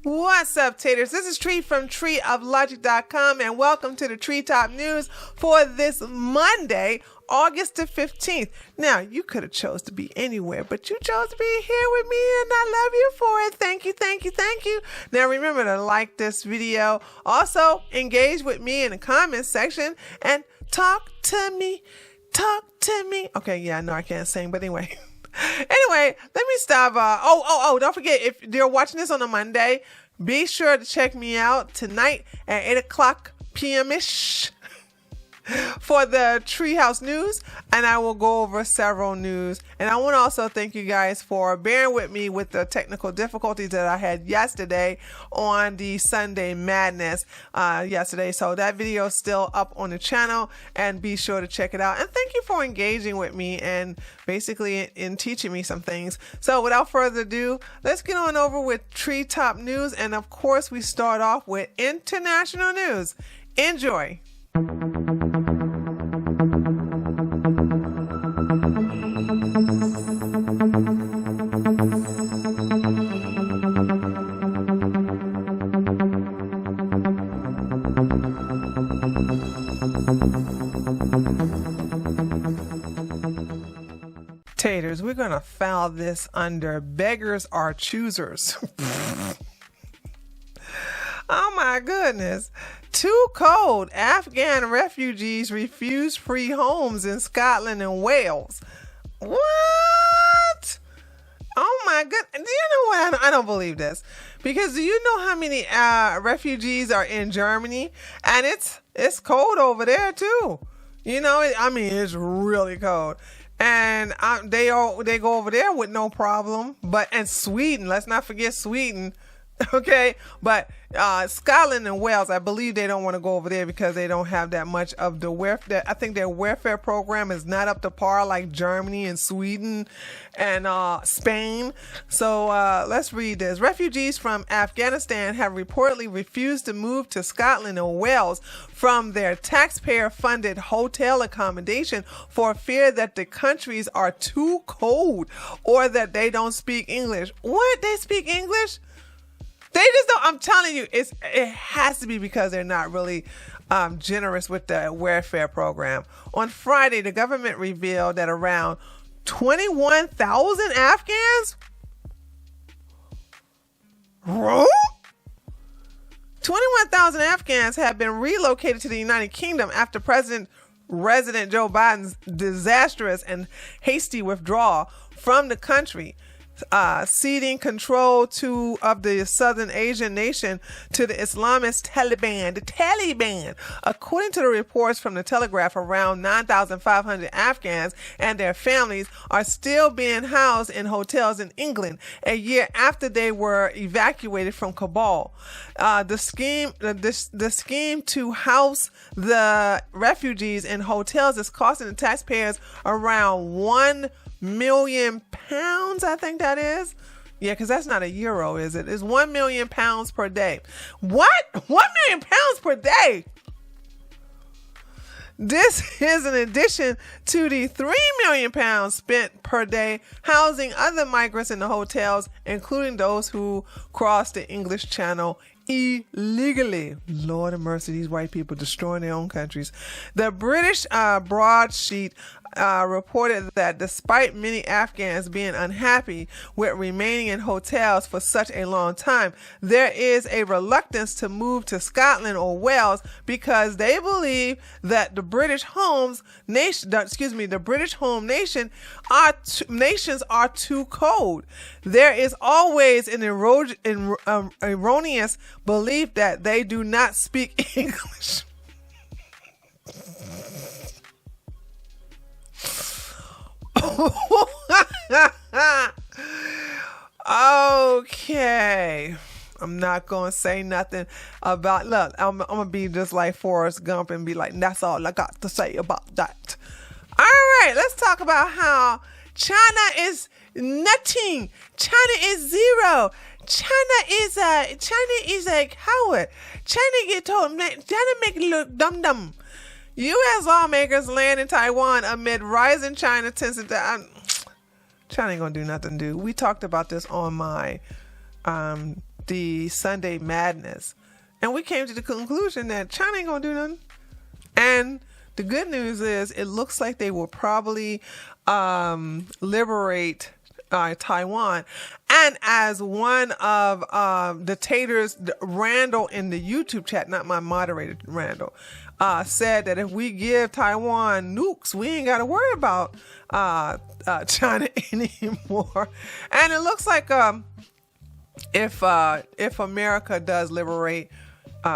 What's up, taters? This is Tree from treeoflogic.com, and welcome to the Treetop News for this Monday, August the 15th. Now, you could have chose to be anywhere, but you chose to be here with me, and I love you for it. Thank you, thank you, thank you. Now, remember to like this video. Also, engage with me in the comments section and talk to me. Talk to me. Okay, yeah, I know I can't sing, but anyway. Anyway, let me stop. Don't forget, if you're watching this on a Monday, be sure to check me out tonight at 8 o'clock p.m.-ish for the Treehouse News, and I will go over several news. And I want to also thank you guys for bearing with me with the technical difficulties that I had yesterday on the Sunday Madness yesterday. So that video is still up on the channel, and be sure to check it out. And thank you for engaging with me and basically in teaching me some things. So without further ado, let's get on over with Treetop News. And of course, we start off with international news. Enjoy. Taters, we're going to file this under beggars are choosers. Oh my goodness. Too cold. Afghan refugees refuse free homes in Scotland and Wales. What? Oh my goodness. Do you know what? I don't believe this. Because do you know how many refugees are in Germany? And it's cold over there too. You know, I mean, it's really cold. And they go over there with no problem. And Sweden, let's not forget Sweden. Okay, but Scotland and Wales, I believe they don't want to go over there because they don't have that much of the welfare. I think their welfare program is not up to par like Germany and Sweden and Spain. So let's read this. Refugees from Afghanistan have reportedly refused to move to Scotland and Wales from their taxpayer-funded hotel accommodation for fear that the countries are too cold or that they don't speak English. What? They speak English? They just don't. I'm telling you, it has to be because they're not really generous with the welfare program. On Friday, the government revealed that around 21,000 Afghans 21,000 Afghans have been relocated to the United Kingdom after President Joe Biden's disastrous and hasty withdrawal from the country, ceding control of the Southern Asian nation to the Islamist Taliban. According to the reports from the Telegraph, around 9,500 Afghans and their families are still being housed in hotels in England a year after they were evacuated from Kabul. The scheme to house the refugees in hotels is costing the taxpayers around £1 million, I think that is. Yeah, because that's not a euro, is it? It's £1 million per day. What? £1 million per day? This is in addition to the £3 million spent per day housing other migrants in the hotels, including those who cross the English Channel illegally. Lord of mercy, these white people destroying their own countries. The British broadsheet reported that despite many Afghans being unhappy with remaining in hotels for such a long time, there is a reluctance to move to Scotland or Wales because they believe that the British home nations are too cold. There is always an erroneous belief that they do not speak English. Okay. I'm not going to say nothing about, look, I'm going to be just like Forrest Gump and be like, that's all I got to say about that. All right, let's talk about how China is nothing. China is zero. China is a coward. China get told, China make it look dumb. U.S. lawmakers land in Taiwan amid rising China tensions. China ain't gonna do nothing, dude. We talked about this on my the Sunday Madness. And we came to the conclusion that China ain't going to do nothing. And the good news is it looks like they will probably liberate Taiwan. And as one of the taters, Randall in the YouTube chat, not my moderator, Randall, said that if we give Taiwan nukes, we ain't got to worry about China anymore. And it looks like if America does liberate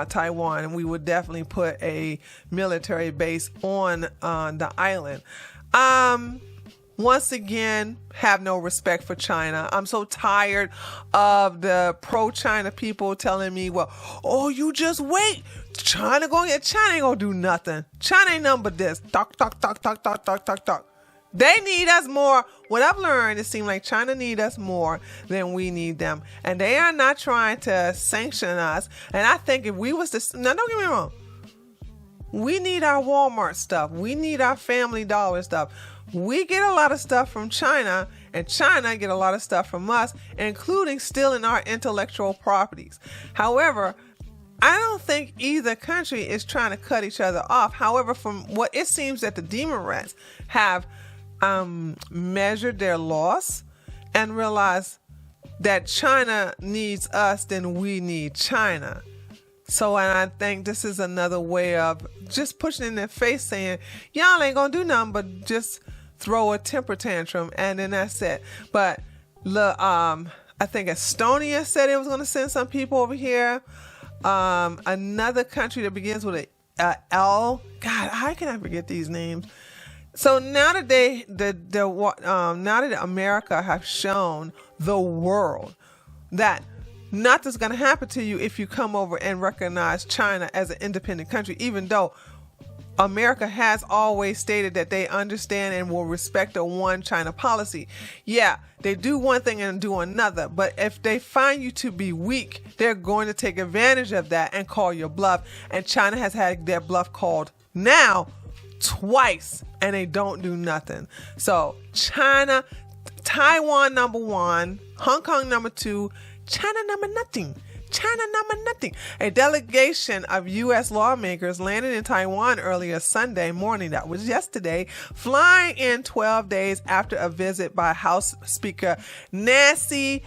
Taiwan, we would definitely put a military base on the island. Once again, have no respect for China. I'm so tired of the pro-China people telling me, well, oh, you just wait. China ain't gonna do nothing. China ain't nothing but this. Talk. They need us more. What I've learned, it seems like China need us more than we need them. And they are not trying to sanction us. And I think if we was to, now don't get me wrong, we need our Walmart stuff. We need our Family Dollar stuff. We get a lot of stuff from China, and China get a lot of stuff from us, including stealing our intellectual properties. However, I don't think either country is trying to cut each other off. However, from what it seems that the demon rats have measured their loss and realized that China needs us, then we need China. So, and I think this is another way of just pushing in their face saying, y'all ain't gonna do nothing but just throw a temper tantrum, and then that's it. But look, I think Estonia said it was gonna send some people over here. Another country that begins with a L. God, how can I forget these names? So now that now that America have shown the world that nothing's going to happen to you if you come over and recognize China as an independent country, even though America has always stated that they understand and will respect a one China policy. Yeah, they do one thing and do another, but if they find you to be weak, they're going to take advantage of that and call your bluff. And China has had their bluff called now twice, and they don't do nothing. So China, Taiwan number 1, Hong Kong number 2, China number nothing. China number nothing. A delegation of U.S. lawmakers landed in Taiwan earlier Sunday morning, that was yesterday, flying in 12 days after a visit by House Speaker Nasty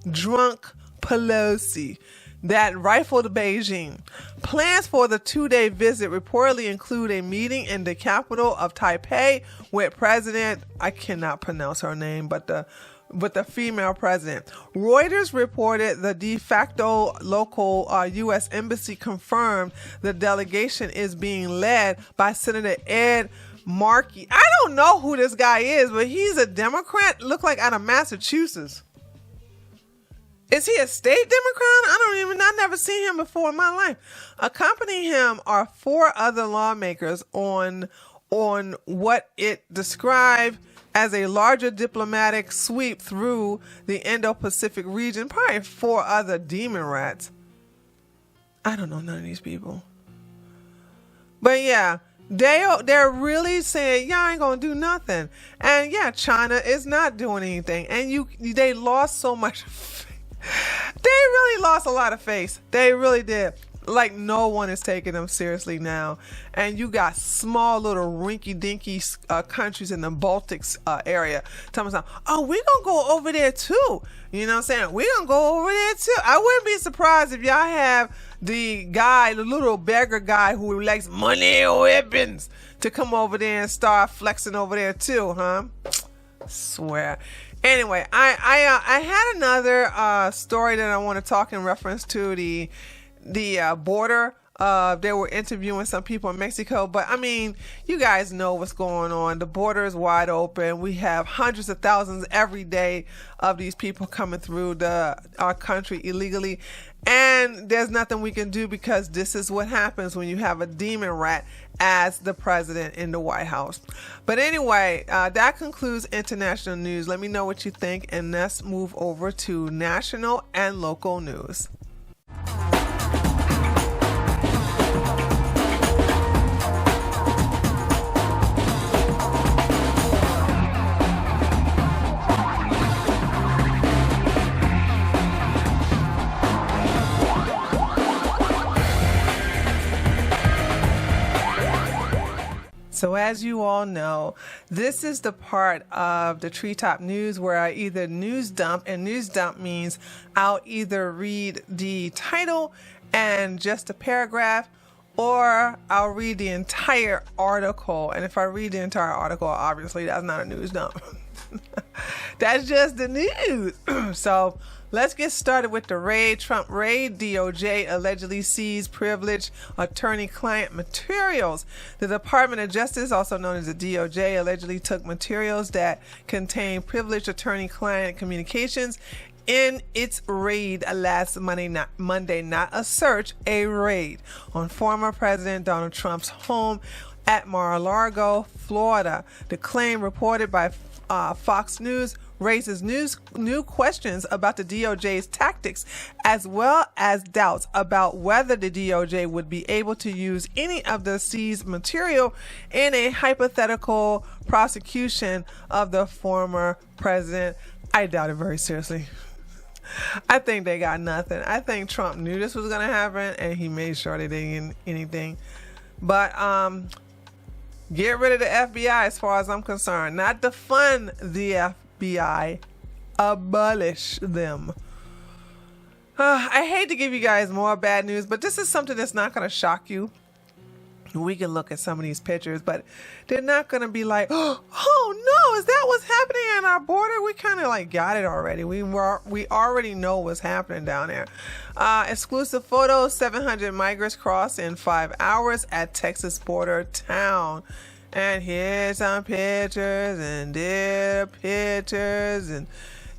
Drunk Pelosi that rifled Beijing. Plans for the 2-day visit reportedly include a meeting in the capital of Taipei with President, I cannot pronounce her name, but the female president. Reuters reported the de facto local U.S. embassy confirmed the delegation is being led by Senator Ed Markey. I don't know who this guy is, but he's a Democrat, look like out of Massachusetts. Is he a state Democrat? I've never seen him before in my life. Accompanying him are 4 other lawmakers on what it described as a larger diplomatic sweep through the Indo-Pacific region. Probably 4 other demon rats. I don't know none of these people. But yeah, they're really saying, y'all ain't gonna do nothing. And yeah, China is not doing anything. And they lost so much. They really lost a lot of face. They really did. Like, no one is taking them seriously now. And you got small little rinky-dinky countries in the Baltics area telling us, oh, we're going to go over there too. You know what I'm saying? We're going to go over there too. I wouldn't be surprised if y'all have the little beggar guy who likes money and weapons to come over there and start flexing over there too, huh? Swear. Anyway, I had another story that I want to talk in reference to the border. They were interviewing some people in Mexico, but I mean, you guys know what's going on. The border is wide open. We have hundreds of thousands every day of these people coming through our country illegally, and there's nothing we can do because this is what happens when you have a demon rat as the president in the White House. But anyway, that concludes international news. Let me know what you think, and let's move over to national and local news. So as you all know, this is the part of the Treetop News where I either news dump, and news dump means I'll either read the title and just a paragraph, or I'll read the entire article. And if I read the entire article, obviously that's not a news dump. That's just the news. So let's get started with the raid. Trump raid. DOJ allegedly seized privileged attorney-client materials. The Department of Justice, also known as the DOJ, allegedly took materials that contain privileged attorney-client communications in its raid last Monday, not a search, a raid on former President Donald Trump's home at Mar-a-Lago, Florida. The claim, reported by Fox News, raises new questions about the DOJ's tactics, as well as doubts about whether the DOJ would be able to use any of the seized material in a hypothetical prosecution of the former president. I doubt it very seriously. I think they got nothing. I think Trump knew this was going to happen, and he made sure they didn't get anything. But get rid of the FBI as far as I'm concerned. Not defund the FBI. Abolish them. I hate to give you guys more bad news, but this is something that's not going to shock you. We can look at some of these pictures, but they're not going to be like, oh no, is that what's happening at our border? We kind of like got it already. We already know what's happening down there. Exclusive photos, 700 migrants cross in 5 hours at Texas border town. And here's some pictures, and there are pictures, and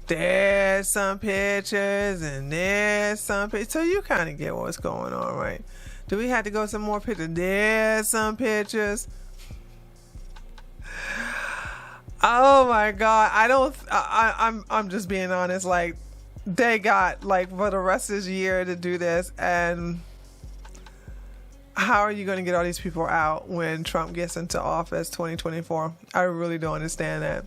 there's some pictures, and there's some pictures. So you kind of get what's going on, right? Do we have to go some more pictures? There's some pictures. Oh my God. I'm just being honest. Like, they got like for the rest of this year to do this. And how are you going to get all these people out when Trump gets into office 2024? I really don't understand that.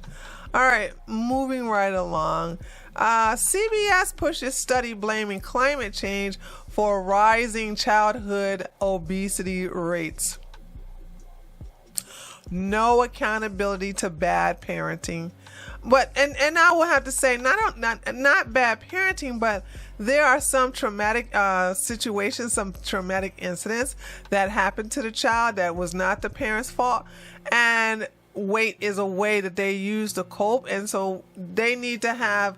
All right, moving right along. CBS pushes study blaming climate change for rising childhood obesity rates. No accountability to bad parenting. But and I will have to say not bad parenting, but there are some traumatic situations, some traumatic incidents that happened to the child that was not the parent's fault, and weight is a way that they use to cope, and so they need to have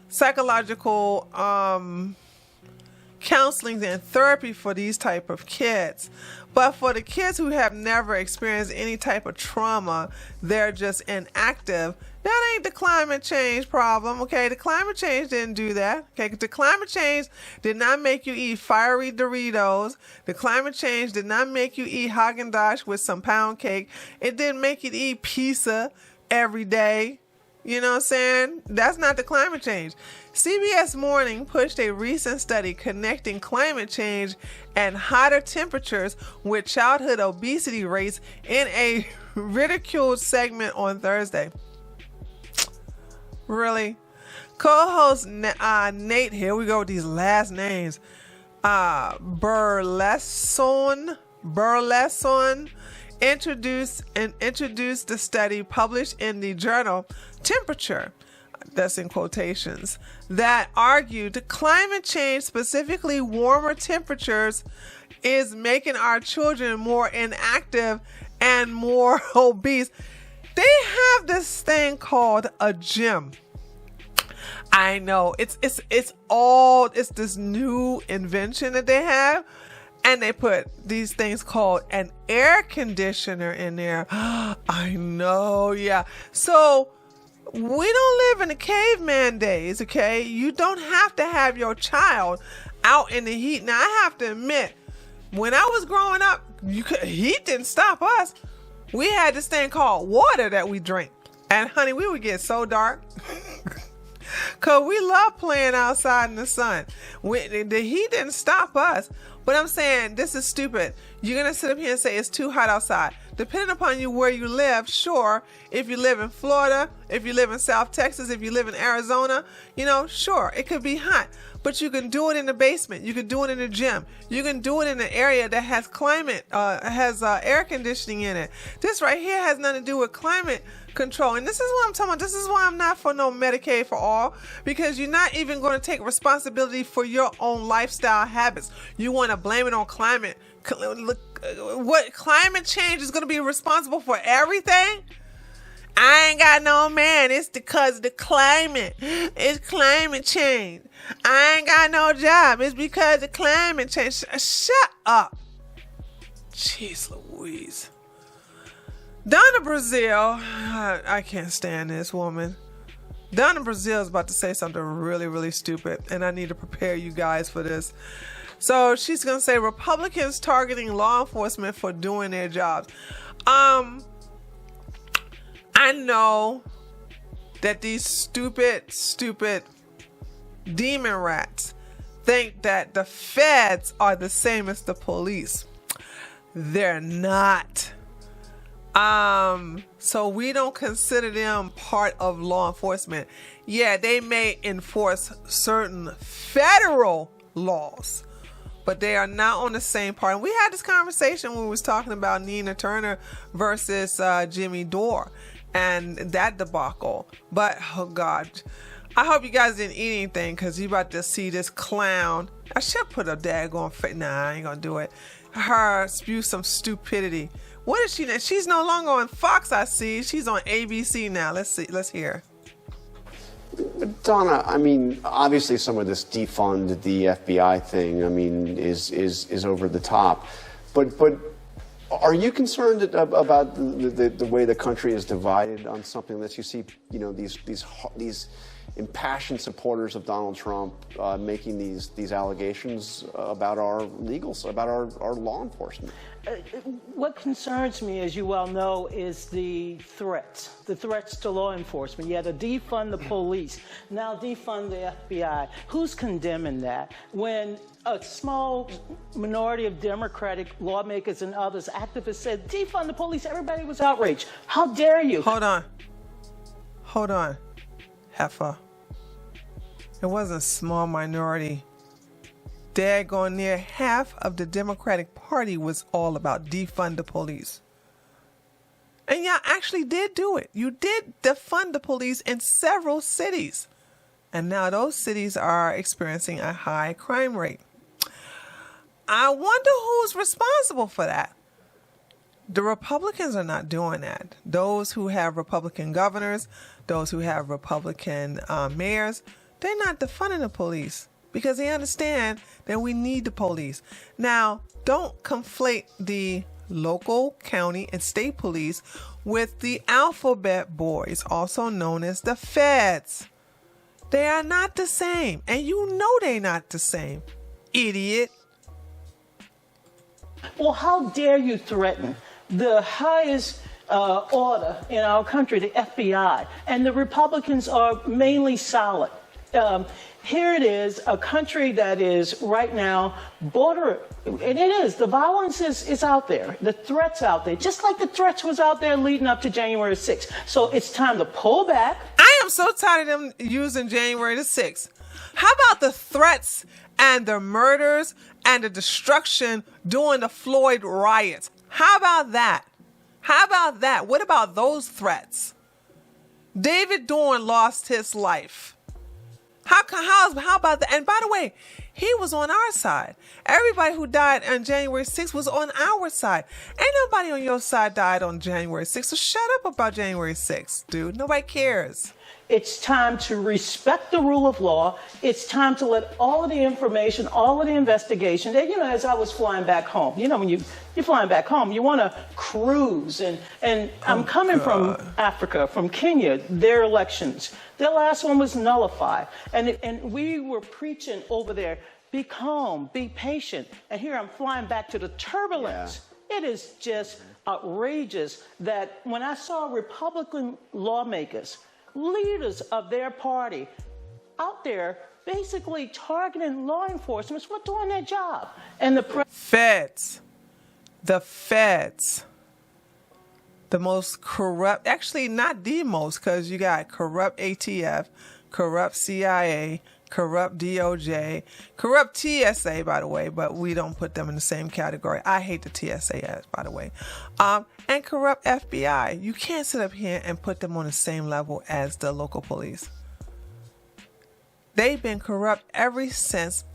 psychological counseling and therapy for these type of kids. But for the kids who have never experienced any type of trauma, they're just inactive. That ain't the climate change problem, okay? The climate change didn't do that, okay? The climate change did not make you eat fiery Doritos. The climate change did not make you eat Haagen-Dazs with some pound cake. It didn't make you eat pizza every day. You know what I'm saying? That's not the climate change. CBS Morning pushed a recent study connecting climate change and hotter temperatures with childhood obesity rates in a ridiculed segment on Thursday. Really? Co-host Nate, here we go with these last names. Burleson introduced the study published in the journal Temperature, that's in quotations, that argued the climate change, specifically warmer temperatures, is making our children more inactive and more obese. They have this thing called a gym. I know it's this new invention that they have, and they put these things called an air conditioner in there. I know, yeah. So we don't live in the caveman days, okay? You don't have to have your child out in the heat. Now, I have to admit, when I was growing up, heat didn't stop us. We had this thing called water that we drink. And honey, we would get so dark. Because we love playing outside in the sun. The heat didn't stop us. But I'm saying, this is stupid. You're going to sit up here and say it's too hot outside. depending upon you where you live, sure, if you live in Florida, if you live in South Texas, if you live in Arizona, sure, it could be hot. But you can do it in the basement. You can do it in the gym. You can do it in an area that has air conditioning in it. This right here has nothing to do with climate control. And this is what I'm talking about. This is why I'm not for no Medicaid for all, because you're not even going to take responsibility for your own lifestyle habits. You want to blame it on climate. What climate change is going to be responsible for everything? I ain't got no man. It's because of the climate. It's climate change. I ain't got no job. It's because of climate change. Shut up. Jeez Louise. Donna Brazil. I can't stand this woman. Donna Brazil is about to say something really, really stupid, and I need to prepare you guys for this. So she's going to say Republicans targeting law enforcement for doing their jobs. I know that these stupid demon rats think that the feds are the same as the police. They're not. So we don't consider them part of law enforcement. Yeah, they may enforce certain federal laws, but they are not on the same part. And we had this conversation when we was talking about Nina Turner versus Jimmy Dore and that debacle. But, oh God, I hope you guys didn't eat anything, because you about to see this clown. I should put a daggone face. Nah, I ain't gonna do it. Her spew some stupidity. What is she now? She's no longer on Fox, I see. She's on ABC now. Let's see. Let's hear. Donna, I mean, obviously some of this defund the FBI thing, I mean, is over the top. But are you concerned about the way the country is divided on something that you see, these impassioned supporters of Donald Trump making these allegations about our about our law enforcement? What concerns me, as you well know, is the threats to law enforcement. You had to defund the police, now defund the FBI. Who's condemning that? When a small minority of Democratic lawmakers and others, activists said, defund the police, everybody was outraged. How dare you? Hold on. Heifer. It wasn't a small minority. Daggone near half of the Democratic Party was all about defund the police. And y'all actually did do it. You did defund the police in several cities. And now those cities are experiencing a high crime rate. I wonder who's responsible for that. The Republicans are not doing that. Those who have Republican governors, those who have Republican mayors, they're not defunding the police, because they understand that we need the police. Now, don't conflate the local, county, and state police with the alphabet boys, also known as the feds. They are not the same, and you know they're not the same, idiot. Well, how dare you threaten the highest order in our country, the FBI, and the Republicans are mainly solid. Here it is, a country that is right now and it is, the violence is out there, the threats out there, just like the threats was out there leading up to January 6th. So it's time to pull back. I am so tired of them using January the 6th. How about the threats and the murders and the destruction during the Floyd riots? How about that? What about those threats? David Dorn lost his life. How about that? And by the way, he was on our side. Everybody who died on January 6th was on our side. Ain't nobody on your side died on January 6th. So shut up about January 6th, dude. Nobody cares. It's time to respect the rule of law. It's time to let all of the information, all of the investigation, as I was flying back home, when you're flying back home, you want to cruise. And I'm coming from Africa, from Kenya, their elections. Their last one was nullified. And we were preaching over there, be calm, be patient. And here I'm flying back to the turbulence. Yeah. It is just outrageous that when I saw Republican lawmakers, leaders of their party out there basically targeting law enforcement for doing their job. And the feds The most corrupt, actually not the most, because you got corrupt ATF, corrupt CIA, corrupt DOJ, corrupt TSA, by the way, but we don't put them in the same category. I hate the TSA, by the way. And corrupt FBI. You can't sit up here and put them on the same level as the local police. They've been corrupt ever since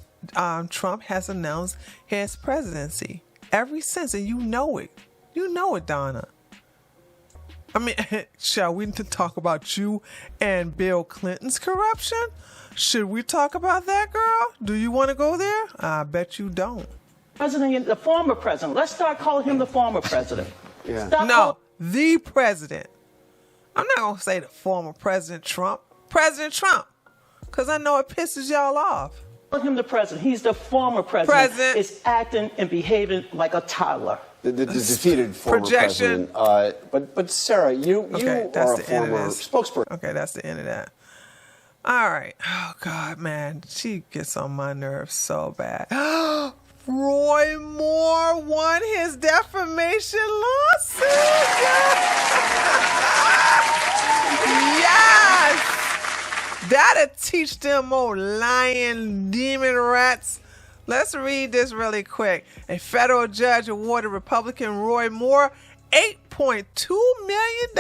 Trump has announced his presidency. Ever since, and you know it. You know it, Donna. I mean, shall we talk about you and Bill Clinton's corruption? Should we talk about that, girl? Do you want to go there? I bet you don't. President, the former president. Let's start calling him the former president. Yeah. No, the president. I'm not going to say the former President Trump. President Trump. Because I know it pisses y'all off. Call him the president. He's the former president. Is acting and behaving like a toddler. The defeated former president. But Sarah, you are a former spokesperson. Okay, that's the end of that. All right. Oh, God, man. She gets on my nerves so bad. Roy Moore won his defamation lawsuit. Yes! That'll teach them old lying demon rats. Let's read this really quick. A federal judge awarded Republican Roy Moore $8.2 million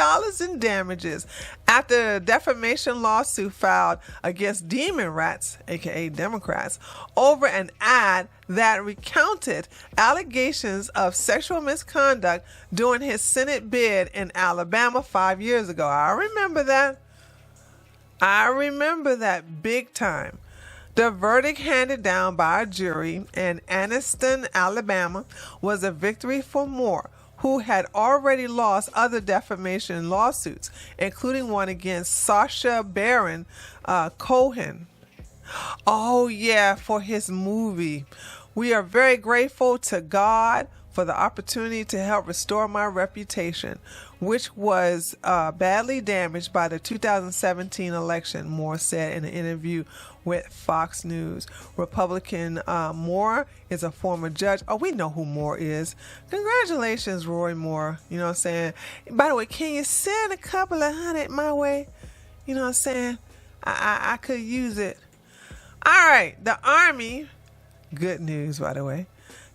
in damages after the defamation lawsuit filed against demon rats, aka Democrats, over an ad that recounted allegations of sexual misconduct during his Senate bid in Alabama 5 years ago. I remember that. I remember that big time. The verdict handed down by a jury in Anniston, Alabama, was a victory for Moore, who had already lost other defamation lawsuits, including one against Sacha Baron Cohen. Oh, yeah, for his movie. We are very grateful to God for the opportunity to help restore my reputation, which was badly damaged by the 2017 election, Moore said in an interview with Fox News. Republican Moore is a former judge. Oh, we know who Moore is. Congratulations, Roy Moore. You know what I'm saying? By the way, can you send a couple of $100 my way? You know what I'm saying? I could use it. All right, the Army, good news, by the way.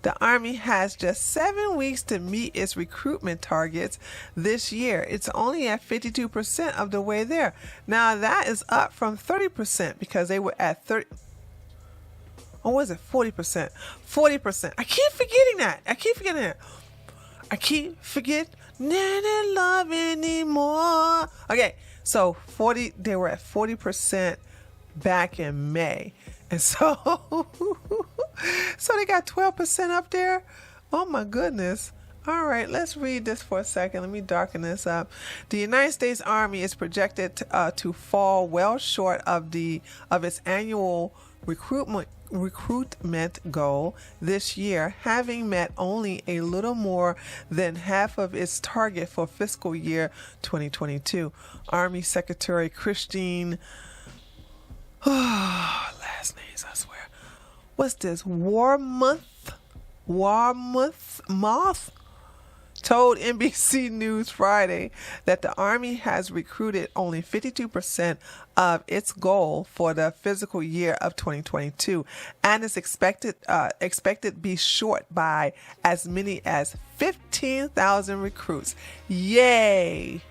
The Army has just 7 weeks to meet its recruitment targets this year. It's only at 52% of the way there. Now, that is up from 30% because they were at 30. Or was it 40%? 40%. I keep forgetting that. I keep forgetting not love anymore. Okay, so they were at 40% back in May. And so they got 12% up there. Oh my goodness. All right, let's read this for a second. Let me darken this up. The United States Army is projected to fall well short of its annual recruitment goal this year, having met only a little more than half of its target for fiscal year 2022. Army Secretary Christine last names, I swear. What's this? Warmoth told NBC News Friday that the Army has recruited only 52% of its goal for the fiscal year of 2022 and is expected to be short by as many as 15,000 recruits. Yay!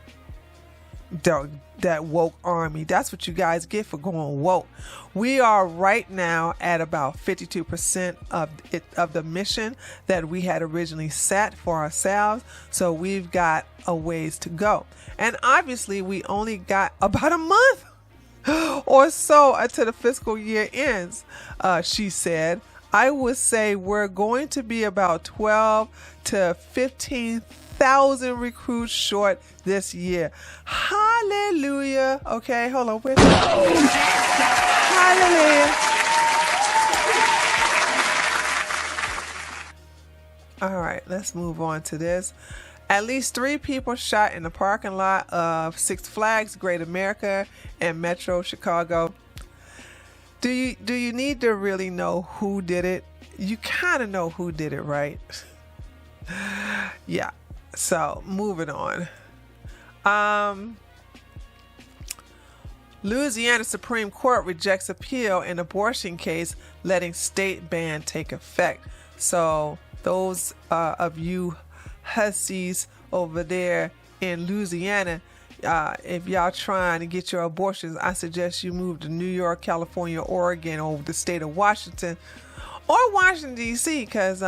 That woke Army. That's what you guys get for going woke. We are right now at about 52% of the mission that we had originally set for ourselves. So we've got a ways to go. And obviously we only got about a month or so until the fiscal year ends, she said. I would say we're going to be about 12 to 15,000 recruits short this year. Hallelujah. Okay, hold on. Hallelujah. All right, let's move on to this. At least 3 people shot in the parking lot of Six Flags Great America and Metro Chicago. Do you need to really know who did it? You kind of know who did it, right? Yeah. So moving on. Louisiana Supreme Court rejects appeal in abortion case, letting state ban take effect. So those of you hussies over there in Louisiana, if y'all trying to get your abortions, I suggest you move to New York, California, Oregon, or the state of Washington, or Washington, D.C., because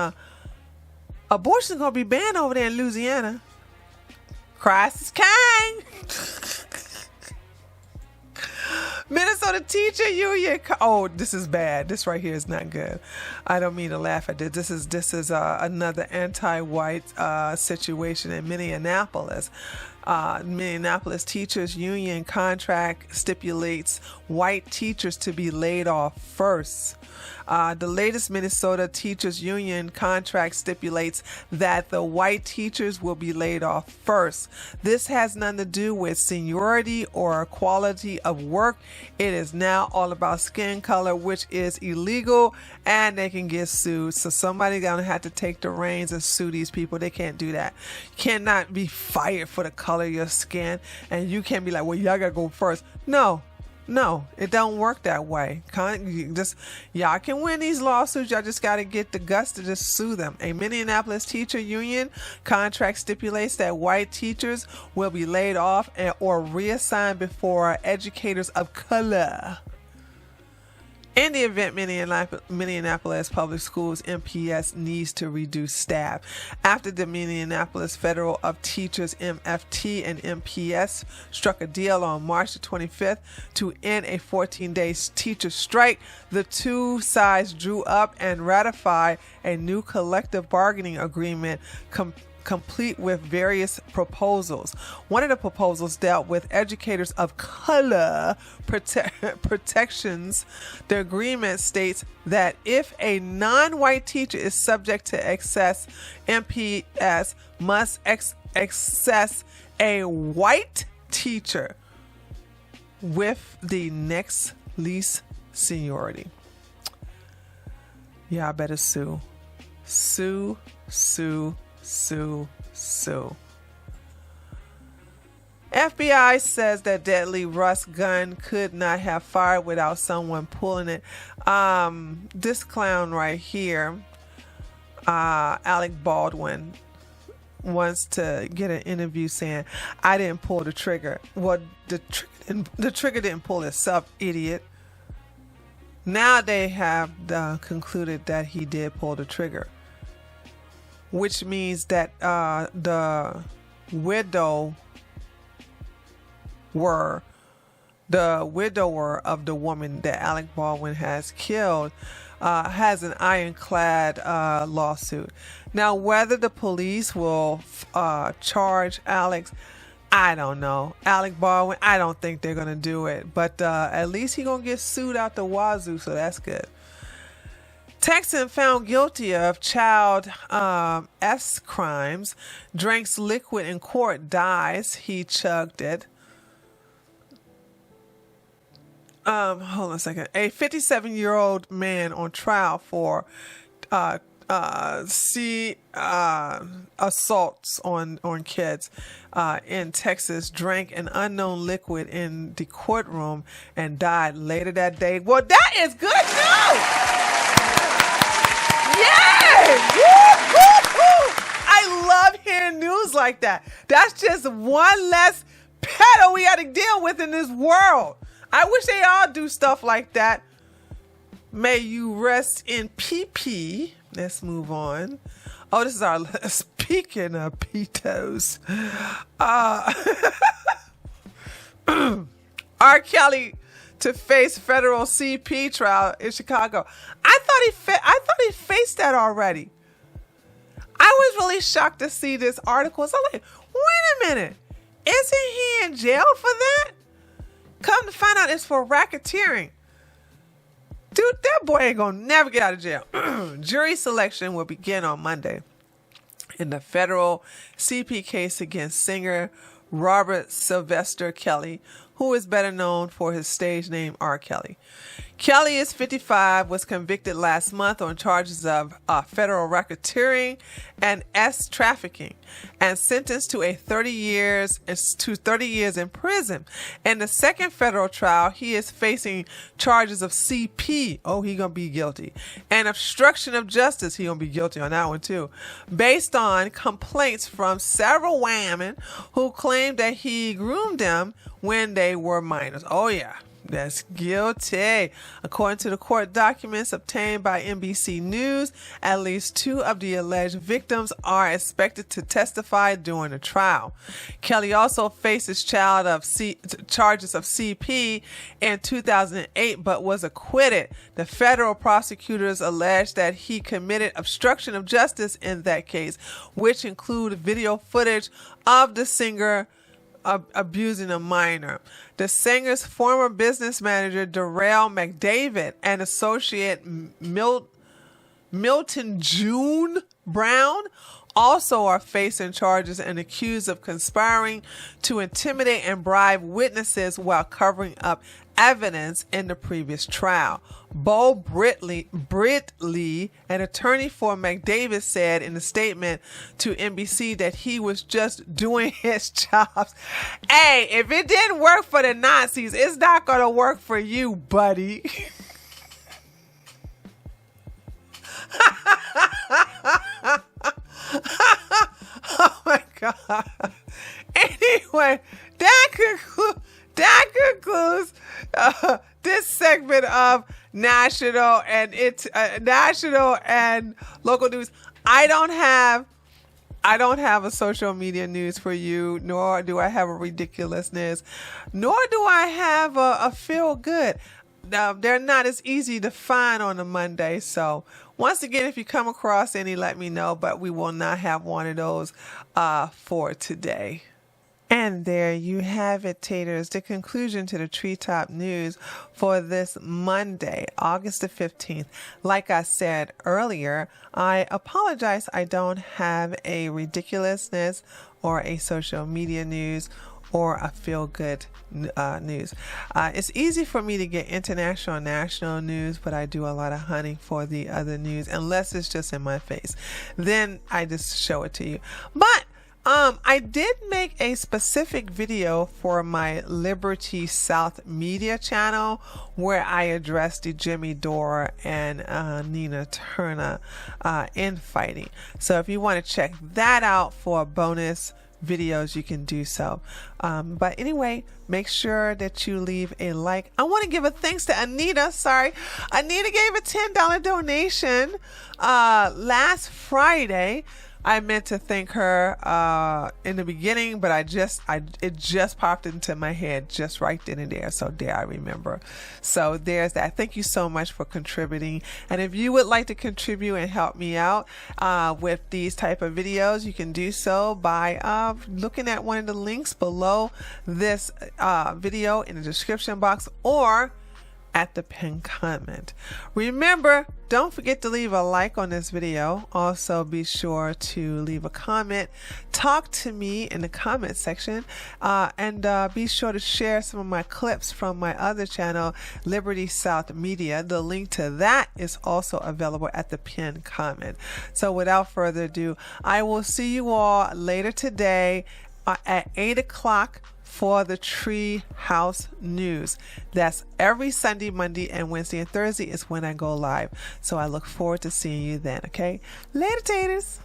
abortion's going to be banned over there in Louisiana. Crisis came. Minnesota Teacher Union. Oh, this is bad. This right here is not good. I don't mean to laugh at this. This is another anti-white situation in Minneapolis. Minneapolis Teachers Union contract stipulates white teachers to be laid off first. The latest Minnesota Teachers Union contract stipulates that the white teachers will be laid off first. This has nothing to do with seniority or quality of work. It is now all about skin color, which is illegal, and they can get sued. So somebody's gonna have to take the reins and sue these people. They can't do that. You cannot be fired for the color of your skin, and you can't be like, well, y'all gotta go first. No, it don't work that way. Y'all can win these lawsuits. Y'all just got to get the guts to just sue them. A Minneapolis Teacher Union contract stipulates that white teachers will be laid off or reassigned before educators of color. In the event, Minneapolis Public Schools MPS needs to reduce staff. After the Minneapolis Federal of Teachers MFT and MPS struck a deal on March the 25th to end a 14-day teacher strike, the two sides drew up and ratified a new collective bargaining agreement complete with various proposals. One of the proposals dealt with educators of color protections. The agreement states that if a non-white teacher is subject to excess, MPS must access a white teacher with the next least seniority. Yeah, I better sue. Sue. FBI says that deadly Rust gun could not have fired without someone pulling it. This clown right here, Alec Baldwin, wants to get an interview saying, I didn't pull the trigger. Well, the trigger didn't pull itself, idiot. Now they have concluded that he did pull the trigger, which means that the widower of the woman that Alec Baldwin has killed has an ironclad lawsuit. Now, whether the police will charge Alex, I don't know. Alec Baldwin, I don't think they're going to do it. But at least he's going to get sued out the wazoo, so that's good. Texan found guilty of child S crimes, drinks liquid in court, dies. He chugged it. Hold on a second. A 57-year-old man on trial for assaults on kids in Texas drank an unknown liquid in the courtroom and died later that day. Well, that is good news. I love hearing news like that. That's just one less pedo we got to deal with in this world. I wish they all do stuff like that. May you rest in PP. Let's move on. Oh, this is our speaking of pedos. R. Kelly to face federal CP trial in Chicago. I thought he faced that already. I was really shocked to see this article. So I'm like, wait a minute. Isn't he in jail for that? Come to find out it's for racketeering. Dude, that boy ain't gonna never get out of jail. Jury selection will begin on Monday in the federal CP case against singer Robert Sylvester Kelly, who is better known for his stage name R. Kelly. Kelly is 55, was convicted last month on charges of federal racketeering and trafficking, and sentenced to 30 years in prison. In the second federal trial, he is facing charges of CP. Oh, he gonna be guilty, and obstruction of justice. He gonna be guilty on that one too, based on complaints from several women who claimed that he groomed them when they were minors. Oh yeah. That's guilty. According to the court documents obtained by NBC News, at least 2 of the alleged victims are expected to testify during the trial. Kelly also faces charges of CP in 2008, but was acquitted. The federal prosecutors alleged that he committed obstruction of justice in that case, which included video footage of the singer abusing a minor. The singer's former business manager, Darrell McDavid, and associate Milton June Brown also are facing charges and accused of conspiring to intimidate and bribe witnesses while covering up evidence in the previous trial. Bo Britley, an attorney for McDavid, said in a statement to NBC that he was just doing his job. Hey, if it didn't work for the Nazis, it's not going to work for you, buddy. Oh my God. Anyway, that concludes this segment of national and local news. I don't have a social media news for you, nor do I have a ridiculousness, nor do I have a feel good. They're not as easy to find on a Monday. So once again, if you come across any, let me know, but we will not have one of those for today. And there you have it, taters, the conclusion to the Treetop News for this Monday, August the 15th. Like I said earlier, I apologize I don't have a ridiculousness or a social media news or a feel-good news. It's easy for me to get international and national news, but I do a lot of hunting for the other news, unless it's just in my face. Then I just show it to you. But I did make a specific video for my Liberty South Media channel where I addressed the Jimmy Dore and Nina Turner infighting. So if you want to check that out for bonus videos, you can do so. But anyway, make sure that you leave a like. I want to give a thanks to Anita. Anita gave a $10 donation last Friday. I meant to thank her in the beginning, but it just popped into my head just right then and there. So there, I remember. So there's that. Thank you so much for contributing. And if you would like to contribute and help me out with these type of videos, you can do so by looking at one of the links below this video in the description box or at the pinned comment. Remember, don't forget to leave a like on this video. Also, be sure to leave a comment. Talk to me in the comment section, and be sure to share some of my clips from my other channel, Liberty South Media. The link to that is also available at the pinned comment. So without further ado, I will see you all later today at 8 o'clock for the Tree House News. That's every Sunday, Monday, and Wednesday and Thursday is when I go live. So I look forward to seeing you then, okay? Later, taters.